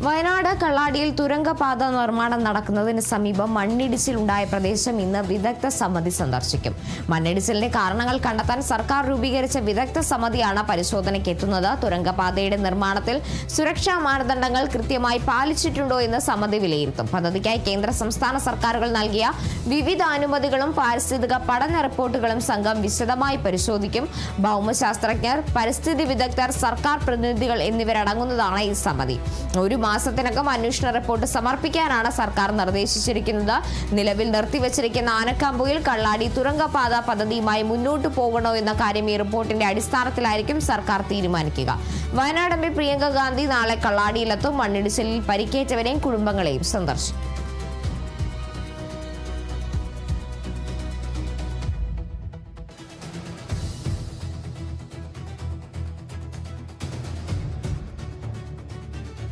വയനാട് കള്ളാടിയിൽ തുരങ്കപാത നിർമ്മാണം നടക്കുന്നതിന് സമീപം മണ്ണിടിച്ചിലുണ്ടായ പ്രദേശം ഇന്ന് വിദഗ്ധ സമിതി സന്ദർശിക്കും. മണ്ണിടിച്ചിലിന്റെ കാരണങ്ങൾ കണ്ടെത്താൻ സർക്കാർ രൂപീകരിച്ച വിദഗ്ധ സമിതിയാണ് പരിശോധനയ്ക്ക് എത്തുന്നത്. തുരങ്കപാതയുടെ നിർമ്മാണത്തിൽ സുരക്ഷാ മാനദണ്ഡങ്ങൾ കൃത്യമായി പാലിച്ചിട്ടുണ്ടോ എന്ന് സമിതി വിലയിരുത്തും. പദ്ധതിക്കായി കേന്ദ്ര സംസ്ഥാന സർക്കാരുകൾ നൽകിയ വിവിധ അനുമതികളും പാരിസ്ഥിതിക പഠന റിപ്പോർട്ടുകളും സംഘം വിശദമായി പരിശോധിക്കും. ഭൗമശാസ്ത്രജ്ഞർ, പരിസ്ഥിതി വിദഗ്ധർ, സർക്കാർ പ്രതിനിധികൾ എന്നിവരടങ്ങുന്നതാണ് ഈ സമിതി. ഒരു മാസത്തിനകം അന്വേഷണ റിപ്പോർട്ട് സമർപ്പിക്കാനാണ് സർക്കാർ നിർദ്ദേശിച്ചിരിക്കുന്നത്. നിലവിൽ നിർത്തിവച്ചിരിക്കുന്ന ആനക്കാമ്പുയിൽ കള്ളാടി തുരങ്കപാത പദ്ധതിയുമായി മുന്നോട്ടു പോകണോ എന്ന കാര്യം ഈ റിപ്പോർട്ടിന്റെ അടിസ്ഥാനത്തിലായിരിക്കും സർക്കാർ തീരുമാനിക്കുക. വയനാട് MP പ്രിയങ്ക ഗാന്ധി നാളെ കള്ളാടിയിലെത്തും. മണ്ണിടിച്ചിലിൽ പരിക്കേറ്റവരെയും കുടുംബങ്ങളെയും സന്ദർശിക്കും.